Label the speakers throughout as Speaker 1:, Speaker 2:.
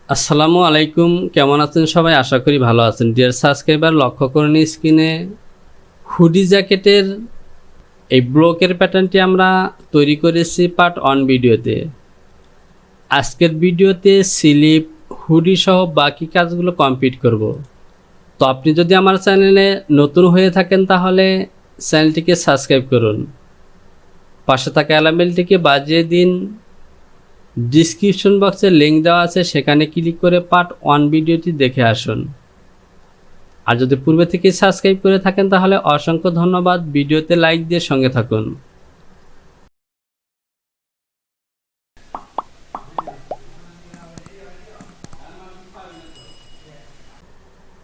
Speaker 1: আসসালামু আলাইকুম, কেমন আছেন সবাই? আশা করি ভালো আছেন। ডিয়ার সাবস্ক্রাইবার, লক্ষ্য করুন স্ক্রিনে হুডি জ্যাকেটের এই ব্লকের প্যাটার্নটি আমরা তৈরি করেছি পার্ট 1 ভিডিওতে। আজকের ভিডিওতে স্লিপ, হুডি সহ বাকি কাজগুলো কমপ্লিট করব। তো আপনি যদি আমার চ্যানেলে নতুন হয়ে থাকেন তাহলে চ্যানেলটিকে সাবস্ক্রাইব করুন, পাশে থাকা অ্যালার্ম বেলটিকে বাজিয়ে দিন। ডিসক্রিপশন বক্সে লিঙ্ক দেওয়া আছে, সেখানে ক্লিক করে পার্ট 1 ভিডিওটি দেখে আসুন। আর যদি পূর্বে থেকে সাবস্ক্রাইব করে থাকেন তাহলে অসংখ্য ধন্যবাদ। ভিডিওতে লাইক দিয়ে সঙ্গে থাকুন।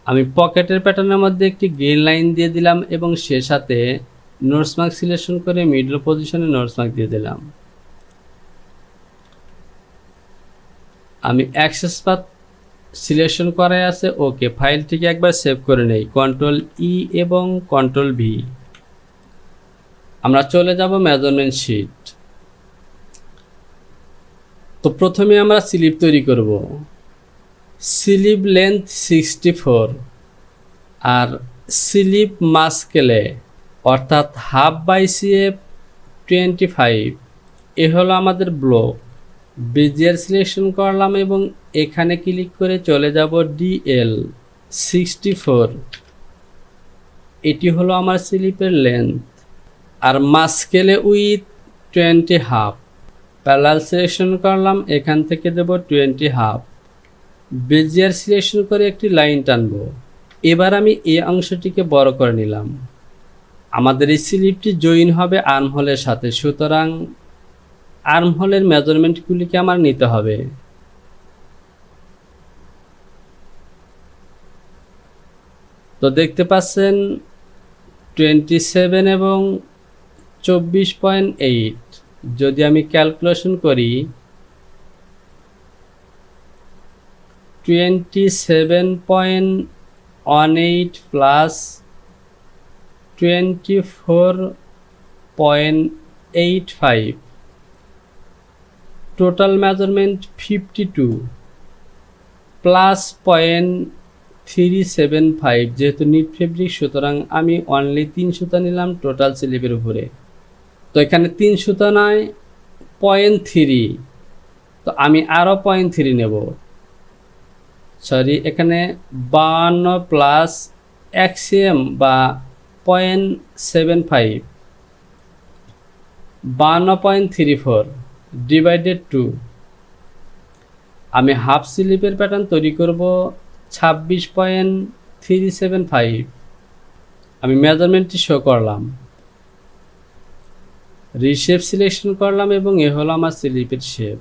Speaker 1: আমি পকেটের প্যাটার্নের মধ্যে একটি গ্রিন লাইন দিয়ে দিলাম এবং সে সাথে নোটস মার্ক সিলেকশন করে মিডল পজিশনে নোটস মার্ক দিয়ে দিলাম। আমি অ্যাক্সেস পাথ সিলেকশন করাই আছে, ওকে। ফাইলটিকে একবার সেভ করে নেই, কন্ট্রোল ই এবং কন্ট্রোল ভি। আমরা চলে যাব মেজারমেন্ট শিট। তো প্রথমে আমরা স্লিপ তৈরি করব। স্লিপ লেন্থ 64 আর স্লিপ মাস্কেলে অর্থাৎ হাফ বাই সিএফ 25। এ হলো আমাদের ব্লক। বেজিয়ার সিলেকশন করলাম এবং এখানে ক্লিক করে চলে যাব ডিএল 64। এটি হলো আমার স্লিপের লেন্থ। আর মাস্কেলে উইথ 20 হাফ। প্যারালাল সিলেকশন করলাম, এখান থেকে দেব 20 হাফ। বেজিয়ার সিলেকশন করে একটি লাইন টানব। এবার আমি এই অংশটিকে বড় করে নিলাম। আমাদের এই স্লিপটি জয়েন হবে আর্মহোলের সাথে, সুতরাং আর্মহোলের মেজারমেন্টগুলিকে আমার নিতে হবে। তো দেখতে পাচ্ছেন 27 এবং 24.8। যদি আমি ক্যালকুলেশন করি 27.18 প্লাস 24.85, টোটাল মেজারমেন্ট 52 প্লাস 0.375। যেহেতু নিট ফেব্রিক, সুতরাং আমি অনলি 3 সুতা নিলাম টোটাল স্লিপের উপরে। তো এখানে 3 সুতা নয় 0.3, তো আমি আরও 0.3 নেব। সরি, এখানে 52 প্লাস এক্সএম বা 0.75, 52.34 ডিভাইডেড 2। আমি হাফ স্লিপের প্যাটার্ন তৈরি করব 26.375। আমি মেজারমেন্টটি শো করলাম, রিশেপ সিলেকশন করলাম এবং এ হলো আমার স্লিপের শেপ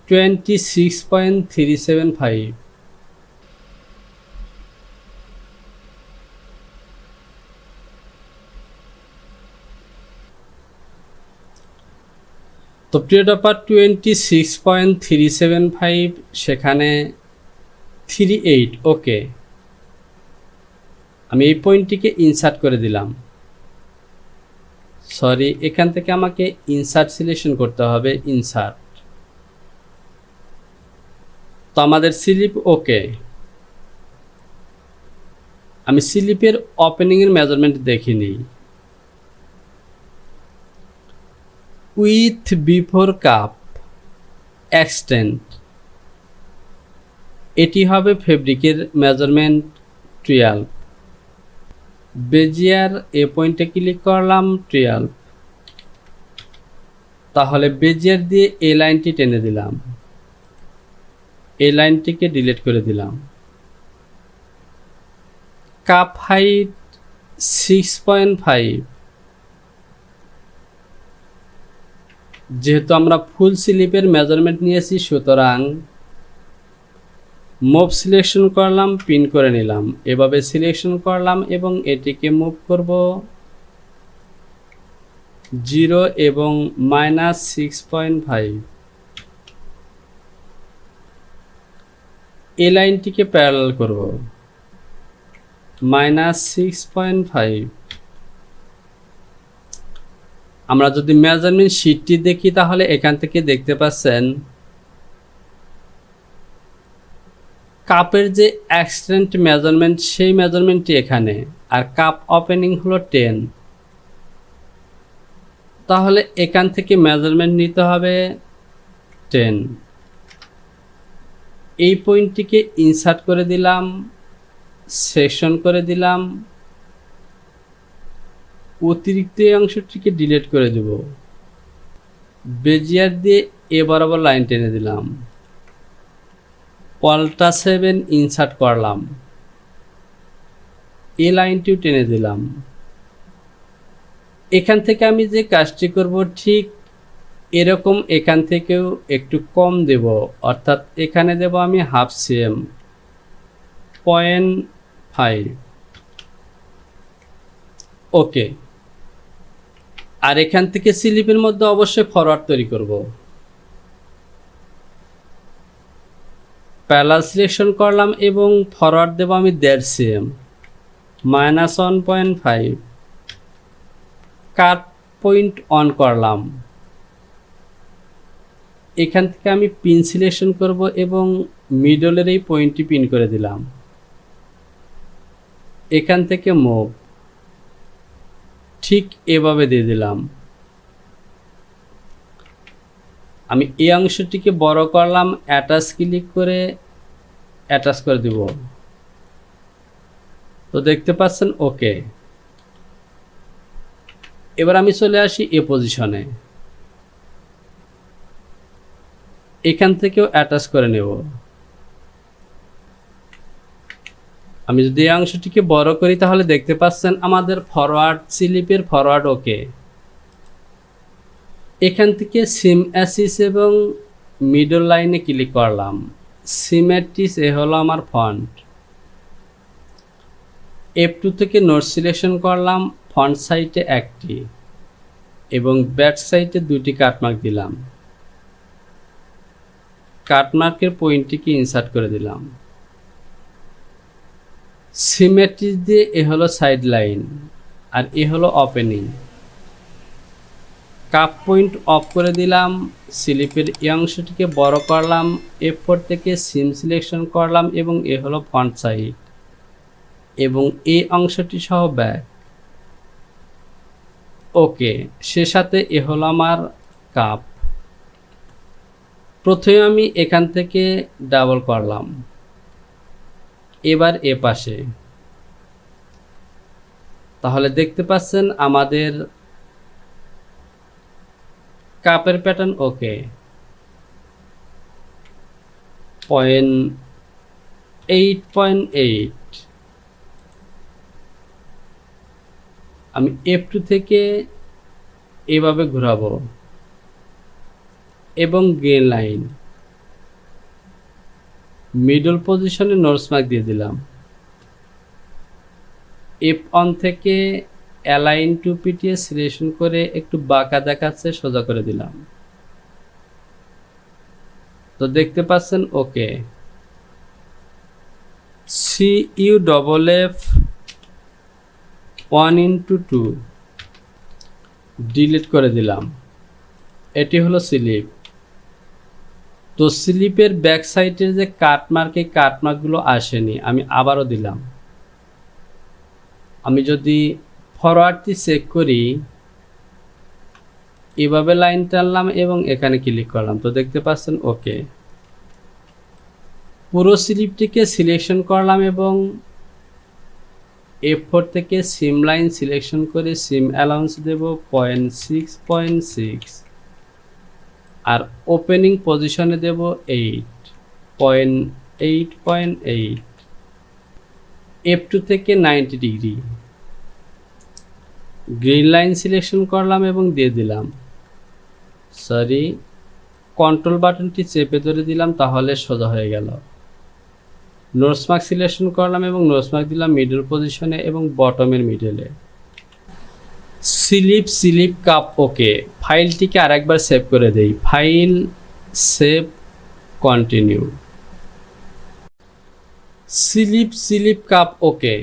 Speaker 1: 26.375। তো পিরিয়ড অফ 26.375, সেখানে 38, ওকে। আমি এই পয়েন্টটিকে ইনসার্ট করে দিলাম। সরি, এখান থেকে আমাকে ইনসার্ট সিলেকশন করতে হবে, ইনসার্ট। তো আমাদের স্লিপ ওকে। আমি স্লিপের ওপেনিংয়ের মেজারমেন্ট দেখে নিই। উইথ বিফোর কাপ এক্সটেন্ড, এটি হবে ফেব্রিকের মেজারমেন্ট 12। বেজিয়ার এ পয়েন্টে ক্লিক করলাম 12। তাহলে বেজিয়ার দিয়ে এই লাইনটি টেনে দিলাম, এই লাইনটিকে ডিলিট করে দিলাম। Cup height 6.5। যেহেতু আমরা ফুল স্লিপের মেজারমেন্ট নিয়েছি, সুতরাং মুভ সিলেকশন করলাম, পিন করে নিলাম। এভাবে সিলেকশন করলাম এবং এটিকে মুভ করব 0 এবং -6.5। এই লাইনটিকে প্যারালাল করব -6.5। আমরা যদি মেজারমেন্ট শিটটি দেখি তাহলে এখান থেকে দেখতে পাচ্ছেন কাপের যে এক্সটেন্ট মেজারমেন্ট সেই মেজারমেন্টটি এখানে, আর কাপ ওপেনিং হলো 10। তাহলে এখান থেকে মেজারমেন্ট নিতে হবে 10। এই পয়েন্টটিকে ইনসার্ট করে দিলাম, সেকশন করে দিলাম, অতিরিক্ত এই অংশটিকে ডিলিট করে দেব, বেজিয়ার দিয়ে এ বরাবর লাইন টেনে দিলাম, পল্টা 7 ইনসার্ট করলাম, এই লাইনটিও টেনে দিলাম। এখান থেকে আমি যে কাজটি করব ঠিক এরকম এখান থেকেও একটু কম দেব, অর্থাৎ এখানে দেব আমি হাফ সিএম, 0.5। ওকে, আর এখান থেকে স্লিপের মধ্যে অবশ্যই ফরওয়ার্ড তৈরি করব। প্যারালাল সিলেকশন করলাম এবং ফরওয়ার্ড দেব আমি 1.5 সিএম, -1.5। কাট পয়েন্ট অন করলাম, এখান থেকে আমি পিন সিলেকশন করব এবং মিডলের এই পয়েন্টটি পিন করে দিলাম। এখান থেকে মুভ ঠিক এভাবে দিয়ে দিলাম। আমি এই অংশটিকে বড় করলাম, অ্যাটাচ ক্লিক করে অ্যাটাচ করে দিব। তো দেখতে পাচ্ছেন ওকে। এবার আমি চলে আসি এ পজিশনে, এখান থেকেও অ্যাটাচ করে নেব। আমি যদি এই অংশটিকে বড় করি তাহলে দেখতে পাচ্ছেন আমাদের ফরওয়ার্ড স্লিপের ফরওয়ার্ড ওকে। এখান থেকে সিম অ্যাসিস এবং মিডল লাইনে ক্লিক করলাম, সিমেট্রিস এ হলো আমার ফন্ট। F2 থেকে নোট সিলেকশন করলাম, ফন্ট সাইটে একটি এবং ব্যাক সাইটে 2টি কাটমার্ক দিলাম। কাটমার্কের পয়েন্টটিকে ইনসার্ট করে দিলাম। সিমেট্রিস দিয়ে এ হলো সাইড লাইন আর এ হলো ওপেনিং। কাপ পয়েন্ট অফ করে দিলাম, স্লিপের এই অংশটিকে বড় করলাম, F4 থেকে সিম সিলেকশন করলাম এবং এ হলো ফন্ট সাইড এবং এই অংশটি সহ ব্যাক। ওকে, সে সাথে এ হলো আমার কাপ। প্রথমে আমি এখান থেকে ডাবল করলাম, এবার এ পাশে। তাহলে দেখতে পাচ্ছেন আমাদের কাপের প্যাটার্ন ওকে। 8.8 আমি F2 থেকে এভাবে ঘোরাবো এবং গ্রিন লাইন মিডল পজিশনে নোটস মার্ক দিয়ে দিলাম। F1 থেকে অ্যালাইন টু পিটিএ সিলেকশন করে একটু বাঁকা দেখাচ্ছে, সোজা করে দিলাম। তো দেখতে পাচ্ছেন ওকে। CUFF 1:2 ডিলিট করে দিলাম। এটি হলো স্লিপ। তো স্লিপের ব্যাক সাইডের যে কাটমার্ক, এই কাটমার্কগুলো আসেনি, আমি আবারও দিলাম। আমি যদি ফরওয়ার্ডটি চেক করি, এভাবে লাইন টানলাম এবং এখানে ক্লিক করলাম, তো দেখতে পাচ্ছেন ওকে। পুরো স্লিপটিকে সিলেকশন করলাম এবং F4 থেকে সিম লাইন সিলেকশন করে সিম অ্যালাউন্স দেব 0.6.6 আর ওপেনিং পজিশনে দেব 8.8.8। F2 থেকে 90 ডিগ্রি গ্রিন লাইন সিলেকশন করলাম এবং দিয়ে দিলাম। কন্ট্রোল বাটনটি চেপে ধরে দিলাম, তাহলে সোজা হয়ে গেল। নোটস মার্ক সিলেকশন করলাম এবং নোটস মার্ক দিলাম মিডল পজিশনে এবং বটমের মিডলে। স্লিপ কাপ ওকে। ফাইলটিকে আরেকবার সেভ করে দেই, file, save, continue. Slip cup okay.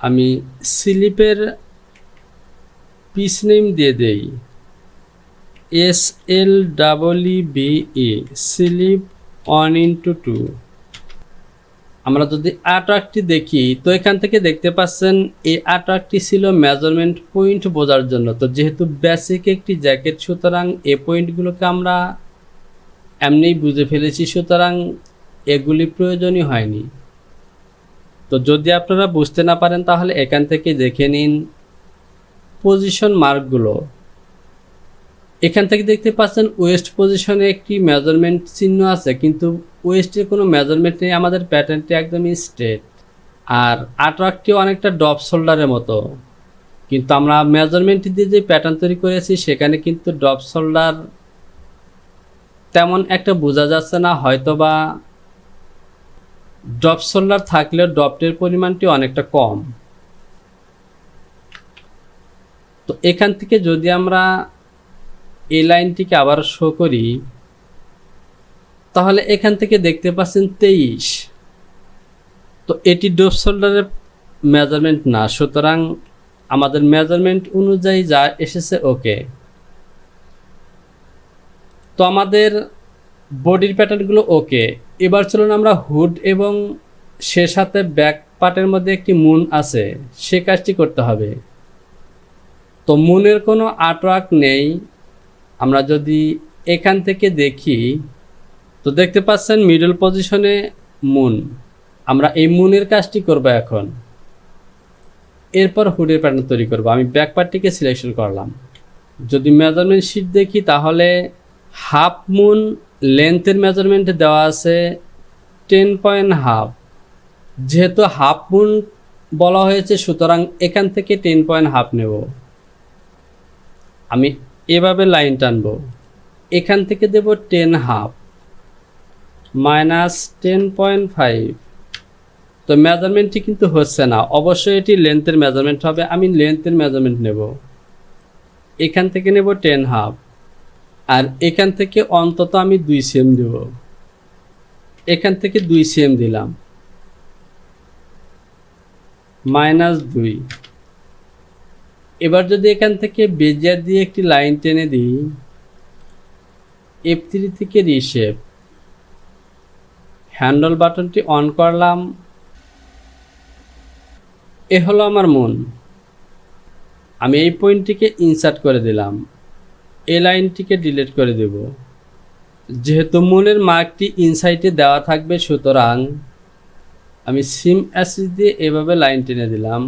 Speaker 1: আমি স্লিপের পিস নেম দিয়ে দেই SLEBE, স্লিপ 1/2। আমরা যদি আর্টওয়ার্কটি দেখি তো এখান থেকে দেখতে পাচ্ছেন এই আর্টওয়ার্কটি ছিল মেজারমেন্ট পয়েন্ট বোঝার জন্য। তো যেহেতু বেসিক একটি জ্যাকেট, সুতরাং এই পয়েন্টগুলোকে আমরা এমনিই বুঝে ফেলেছি, সুতরাং এগুলি প্রয়োজনই হয়নি। তো যদি আপনারা বুঝতে না পারেন তাহলে এখান থেকে দেখে নিন পজিশন মার্কগুলো। এখান থেকে দেখতে পাচ্ছেন ওয়েস্ট পজিশনে একটি মেজারমেন্ট চিহ্ন আছে, কিন্তু ওয়েস্টের কোনো মেজারমেন্ট নেই, আমাদের প্যাটার্নটি একদমই স্ট্রেট। আর আর্টওয়ার্কটি অনেকটা ডপ শোল্ডারের মতো, কিন্তু আমরা মেজারমেন্ট দিয়ে যে প্যাটার্ন তৈরি করেছি সেখানে কিন্তু ডপ শোল্ডার তেমন একটা বোঝা যাচ্ছে না, হয়তোবা ড্রপ শোল্ডার থাকলেও ড্রপটের পরিমাণটি অনেকটা কম। তো এখান থেকে যদি আমরা এই লাইনটিকে আবার শো করি তাহলে এখান থেকে দেখতে পাচ্ছেন 23। তো এটি ড্রপ শোল্ডারের মেজারমেন্ট না, সুতরাং আমাদের মেজারমেন্ট অনুযায়ী যা এসেছে ওকে। তো আমাদের বডির প্যাটার্নগুলো ওকে। এবার চলুন আমরা হুড এবং সে সাথে ব্যাক পার্টের মধ্যে একটি মুন আছে সে কাজটি করতে হবে। তো মুনের কোনো আর্টওয়ার্ক নেই। আমরা যদি এখান থেকে দেখি তো দেখতে পাচ্ছেন মিডল পজিশনে মুন। আমরা এই মুনের কাজটি করব এখন। এরপর হুডের প্যাটার্ন তৈরি করব। আমি ব্যাক পার্টটিকে সিলেকশন করলাম। যদি মেজারমেন্ট শিট দেখি তাহলে হাফ মুন লেন্থের মেজারমেন্ট দেওয়া আছে 10.5। যেহেতু হাফ মুন বলা হয়েছে সুতরাং এখান থেকে 10.5 নেব। আমি এভাবে লাইন টানব, এখান থেকে দেব 10.5 মাইনাস 10.5। তো মেজারমেন্টটি কিন্তু হচ্ছে না, অবশ্যই এটি লেন্থের মেজারমেন্ট হবে। আমি লেন্থের মেজারমেন্ট নেব, এখান থেকে নেব 10.5 আর এখান থেকে অন্তত আমি 2 সেম দেব। এখান থেকে 2 সেম দিলাম, মাইনাস 2। এবার যদি এখান থেকে বেজিয়ার দিয়ে একটি লাইন টেনে দিই, F3 থেকে রিশেপ, হ্যান্ডল বাটনটি অন করলাম। এ হলো আমার মুন। আমি এই পয়েন্টটিকে ইনসার্ট করে দিলাম, এই লাইনটিকে ডিলিট করে দেব। যেহেতু মুনের মার্কটি ইনসাইডে দেওয়া থাকবে সুতরাং আমি সিম অ্যাসিস দিয়ে এভাবে লাইন টেনে দিলাম,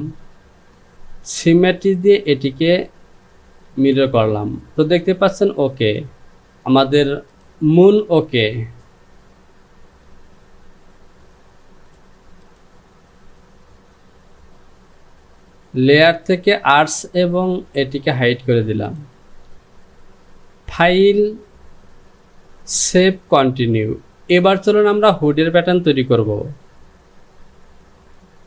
Speaker 1: সিমেট্রি দিয়ে এটিকে মিরর করলাম। তো দেখতে পাচ্ছেন ওকে, আমাদের মুন ওকে। লেয়ার থেকে আর্টস এবং এটিকে হাইড করে দিলাম। File, save, continue. এবার চলুন আমরা হুডের প্যাটার্ন তৈরি করব।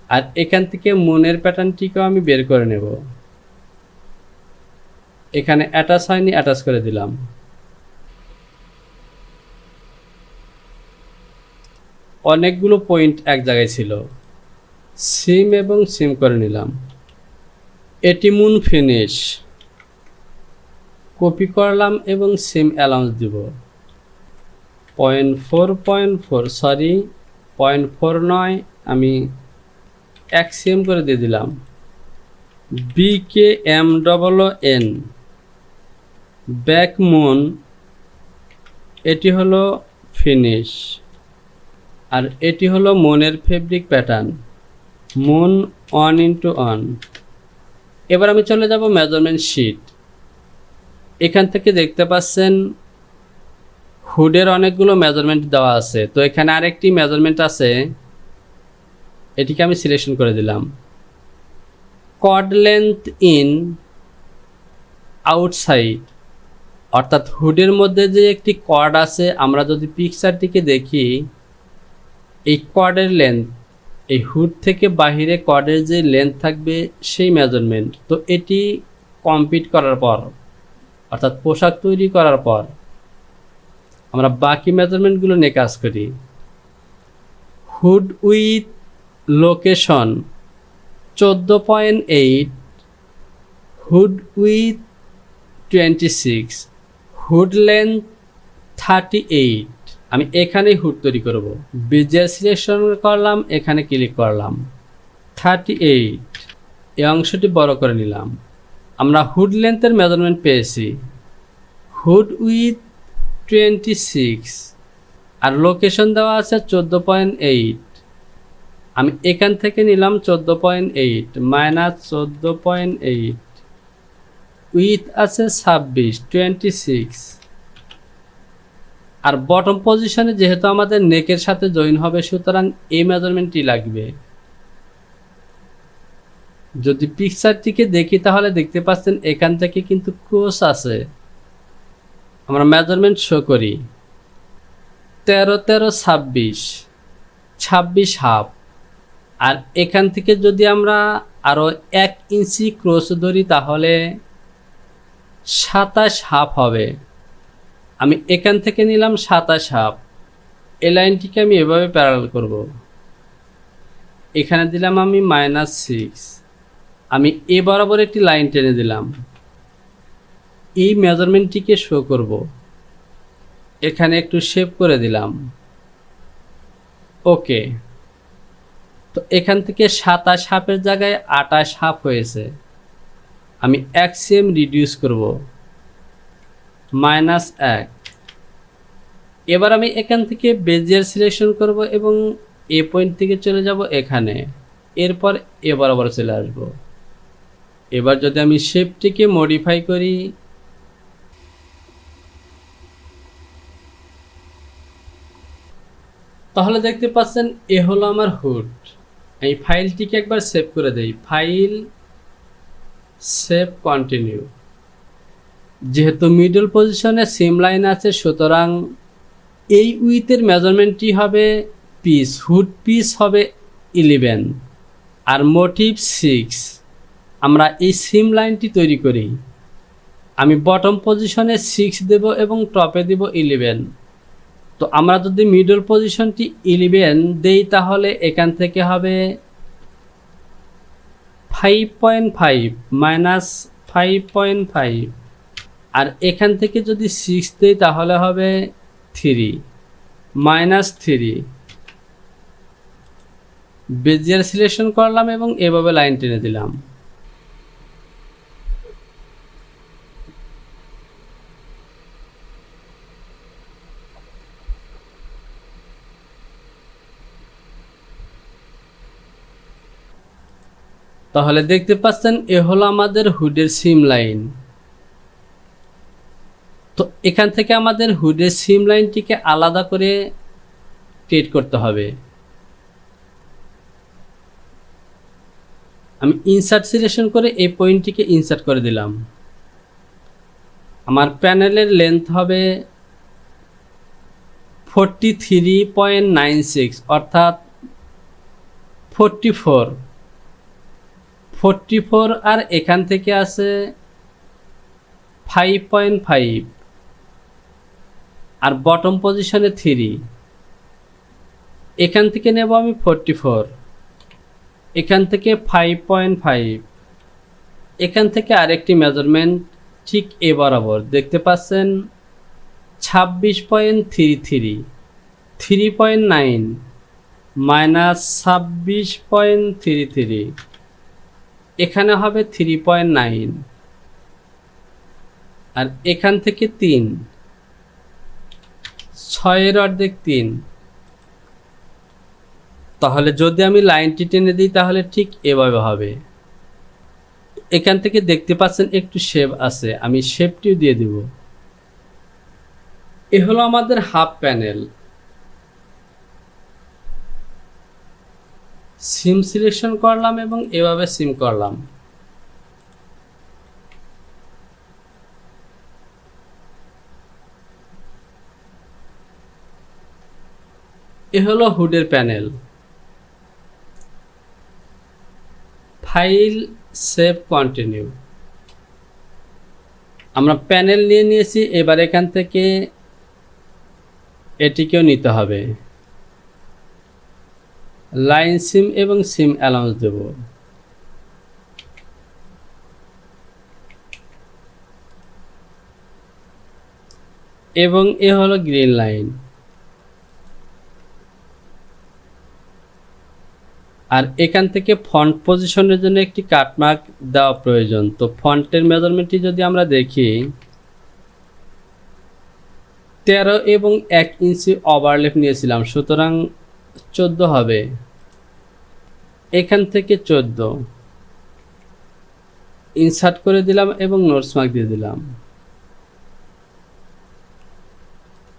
Speaker 1: আর এখান থেকে মুনের প্যাটার্নটিকেও আমি বের করে নেব। এখানে অ্যাটাচ হয়নি, অ্যাটাচ করে দিলাম। অনেকগুলো পয়েন্ট এক জায়গায় ছিল, সিম এবং সিম করে নিলাম। এটি মুন ফিনিশ, কপি করলাম এবং সিম অ্যালাউন্স দিব 0.4 সরি 0.4 নয়, আমি 1 সিএম করে দিয়ে দিলাম। BKMOON ব্যাক মুন, এটি হলো ফিনিশ আর এটি হলো মুনের ফেব্রিক প্যাটার্ন, মুন 1:1। এবার আমি চলে যাব মেজারমেন্ট শিট। এখান থেকে দেখতে পাচ্ছেন হুডের অনেকগুলো মেজারমেন্ট দেওয়া আছে। তো এখানে আরেকটি মেজারমেন্ট আছে, এটিকে আমি সিলেকশন করে দিলাম। কর্ড লেন্থ ইন আউটসাইড, অর্থাৎ হুডের মধ্যে যে একটি কর্ড আছে, আমরা যদি পিকচারটিকে দেখি এই কর্ডের লেন্থ, এই হুড থেকে বাহিরে কর্ডের যে লেন্থ থাকবে সেই মেজারমেন্ট। তো এটি কমপ্লিট করার পর অর্থাৎ পোশাক তৈরি করার পর আমরা বাকি মেজারমেন্টগুলো নিয়ে কাজ করি। Hood with location 14.8, hood with 26, hood length 38। আমি এখানেই হুড তৈরি করব। বেজিয়ার সিলেকশন করলাম, এখানে ক্লিক করলাম, 38 এই অংশটি বড় করে নিলাম। আমরা হুড লেন্থের মেজারমেন্ট পেয়েছি, হুড উইথ 26 আর লোকেশন দেওয়া আছে 14.8। আমি এখান থেকে নিলাম 14.8 মাইনাস 14.8, উইথ আছে 26 আর বটম পজিশনে যেহেতু আমাদের নেকের সাথে জয়েন হবে, সুতরাং এই মেজারমেন্টটি লাগবে। যদি পিকচারটিকে দেখি তাহলে দেখতে পাচ্ছেন এখান থেকে কিন্তু ক্রস আছে। আমরা মেজারমেন্ট শো করি, 13 13 26, 26 হাফ। আর এখান থেকে যদি আমরা আরও 1 ইঞ্চি ক্রস ধরি তাহলে 27 হাফ হবে। আমি এখান থেকে নিলাম 27 হাফ। এই লাইনটিকে আমি এভাবে প্যারালাল করব। এখানে দিলাম আমি -6। আমি এ বরাবর একটি লাইন টেনে দিলাম, এই মেজারমেন্টটিকে শো করব। এখানে একটু শেপ করে দিলাম, ওকে। তো এখান থেকে 27 হাফের জায়গায় 28 হাফ হয়েছে। আমি 1 cm রিডিউস করব, -1। এবার আমি এখান থেকে বেজিয়ার সিলেকশন করব এবং এ পয়েন্ট থেকে চলে যাব এখানে, এরপর এ বরাবর চলে আসব। এবার যদি আমি শেপটিকে মডিফাই করি, তাহলে দেখতে পাচ্ছেন এ হলো আমার হুড। এই ফাইলটিকে একবার সেভ করে দেই, ফাইল, সেভ, কন্টিনিউ। যেহেতু মিডল পজিশনে সিম লাইন আছে, সুতরাং এই উইথের মেজারমেন্টটি হবে পিস, হুড পিস হবে 11 আর মোটিভ 6। আমরা এই সিম লাইনটি তৈরি করি। আমি বটম পজিশনে 6 দেব এবং টপে দেব 11। তো আমরা যদি মিডল পজিশনটি 11 দেই তাহলে এখান থেকে হবে 5.5 -5.5 আর এখান থেকে যদি 6 দেই তাহলে হবে 3 -3। বেজিয়ার সিলেকশন করলাম এবং এভাবে লাইন টেনে দিলাম। তাহলে দেখতে পাচ্ছেন এ হলো আমাদের হুডের সিম লাইন। তো এখান থেকে আমাদের হুডের সিম লাইনটিকে আলাদা করে ক্রিয়েট করতে হবে। আমি ইনসার্ট সিলেকশন করে এই পয়েন্টটিকে ইনসার্ট করে দিলাম। আমার প্যানেলের লেন্থ হবে 43.96 অর্থাৎ 44 আর এখান থেকে আছে 5.5 আর বটম পজিশনে 3। এখান থেকে নেব আমি 44, এখান থেকে 5.5, এখান থেকে আরেকটি মেজারমেন্ট ঠিক এ বরাবর দেখতে পাচ্ছেন 26.33, 3.9 -26.33, এখানে হবে 3.9 আর এখান থেকে 3, 6 অর্ধেক 3। তাহলে যদি আমি লাইনটি টেনে দিই তাহলে ঠিক এভাবে হবে। এখান থেকে দেখতে পাচ্ছেন একটু শেপ আছে, আমি শেপটিও দিয়ে দিব। এ হলো আমাদের হাফ প্যানেল। সিম সিলেকশন করলাম এবং এভাবে সিম করলাম। এ হলো হুডের প্যানেল। File, save, continue. আমরা প্যানেল নিয়ে নিয়েছি, এবার এখান থেকে এটিকেও নিতে হবে। লাইন সিম এবং সিম অ্যালাউন্স দেব। এবং এ হলো গ্রিন লাইন। আর এখান থেকে ফন্ট পজিশনের জন্য একটি কাটমার্ক দেওয়া প্রয়োজন। তো ফন্টের মেজারমেন্টটি যদি আমরা দেখি 13 এবং 1 ইঞ্চি ওভারল্যাপ নিয়েছিলাম, সুতরাং 14 হবে। এখান থেকে 14 ইনসার্ট করে দিলাম এবং নোটস মার্ক দিয়ে দিলাম।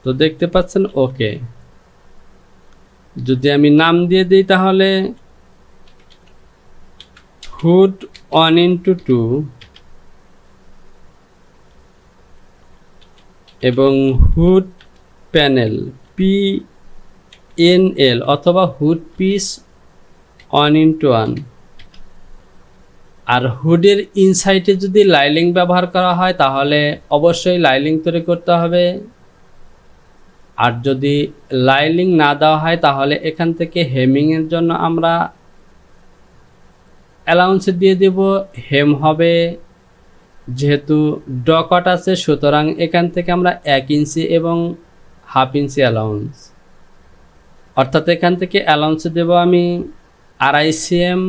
Speaker 1: তো দেখতে পাচ্ছেন ওকে। যদি আমি নাম দিয়ে দিই তাহলে হুড 1:2 এবং হুড প্যানেল PNL অথবা হুড পিস 1:1। আর হুডের ইনসাইডে যদি লাইলিং ব্যবহার করা হয় তাহলে অবশ্যই লাইলিং তৈরি করতে হবে। আর যদি লাইলিং না দেওয়া হয় তাহলে এখান থেকে হেমিংয়ের জন্য আমরা অ্যালাউন্সে দিয়ে দেব হেম হবে। যেহেতু ডকট আছে সুতরাং এখান থেকে আমরা 1 ইঞ্চি এবং 1/2 ইঞ্চি অ্যালাউন্স, অর্থাৎ এখান থেকে অ্যালাউন্সে দেব আমি 2.5 cm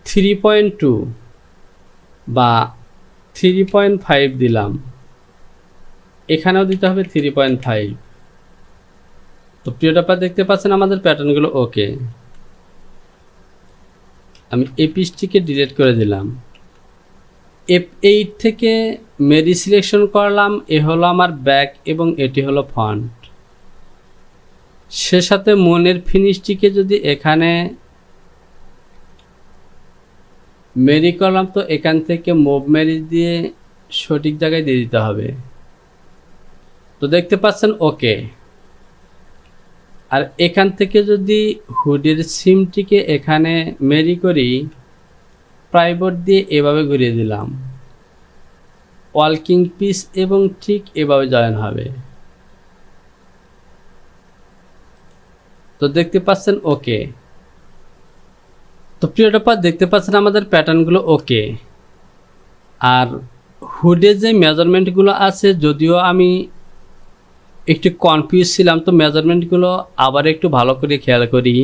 Speaker 1: 3.2 বা 3.5 দিলাম। এখানেও দিতে হবে 3.5। তো প্রিয় আপনারা দেখতে পাচ্ছেন আমাদের প্যাটার্নগুলো ওকে। আমি এই পিসটিকে ডিলিট করে দিলাম। F8 থেকে মেরি সিলেকশন করলাম। এ হলো আমার ব্যাক এবং এটি হলো ফন্ট। সে সাথে মনের ফিনিশটিকে যদি এখানে মেরি করলাম তো এখান থেকে মুভ মেরি দিয়ে সঠিক জায়গায় দিয়ে দিতে হবে। তো দেখতে পাচ্ছেন ওকে। আর এখান থেকে যদি হুডের সিমটিকে এখানে মেরি করি, প্রাইবোর্ড দিয়ে এভাবে ঘুরিয়ে দিলাম, ওয়ার্কিং পিস এবং ঠিক এভাবে জয়েন হবে। তো দেখতে পাচ্ছেন ওকে। তো প্রিয় টপার দেখতে পাচ্ছেন আমাদের প্যাটার্নগুলো ওকে। আর হুডের যে মেজারমেন্টগুলো আছে, যদিও আমি একটু কনফিউজ ছিলাম, তো মেজারমেন্টগুলো আবার একটু ভালো করে খেয়াল করি।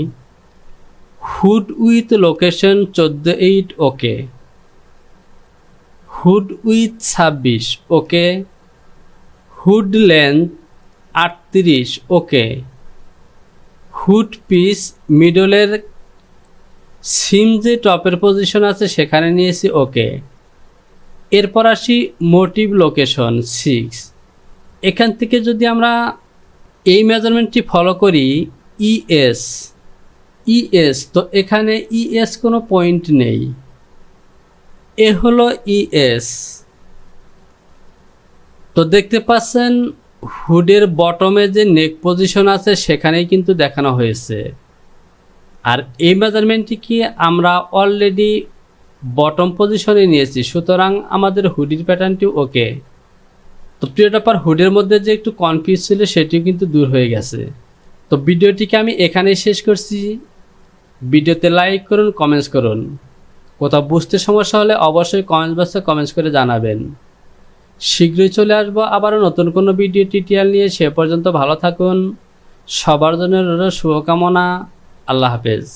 Speaker 1: Hood with location 14:8 okay, hood with 26 okay, hood length 38 okay, hood piece মিডলের সিম যে টপের পজিশন আছে সেখানে নিয়েছি ওকে। এরপর আসি মোটিভ লোকেশন 6। এখান থেকে যদি আমরা এই মেজারমেন্টটি ফলো করি ইএস, তো এখানে ইএস কোনো পয়েন্ট নেই, এ হলো ইএস। তো দেখতে পাচ্ছেন হুডের বটমে যে নেক পজিশন আছে সেখানেই কিন্তু দেখানো হয়েছে। আর এই মেজারমেন্টটি কি আমরা অলরেডি বটম পজিশনে নিয়েছি, সুতরাং আমাদের হুডির প্যাটার্নটি ওকে। তো প্রিয় টপার হুডের মধ্যে যে একটু কনফিউজ ছিল সেটিও কিন্তু দূর হয়ে গেছে। তো ভিডিওটিকে আমি এখানেই শেষ করছি। ভিডিওতে লাইক করুন, কমেন্টস করুন। কোথাও বুঝতে সমস্যা হলে অবশ্যই কমেন্টস বক্সে কমেন্টস করে জানাবেন। শীঘ্রই চলে আসবো আবারও নতুন কোনো ভিডিও টিউটোরিয়াল নিয়ে। সে পর্যন্ত ভালো থাকুন। সবার জন্য রইল শুভকামনা। আল্লাহ হাফেজ।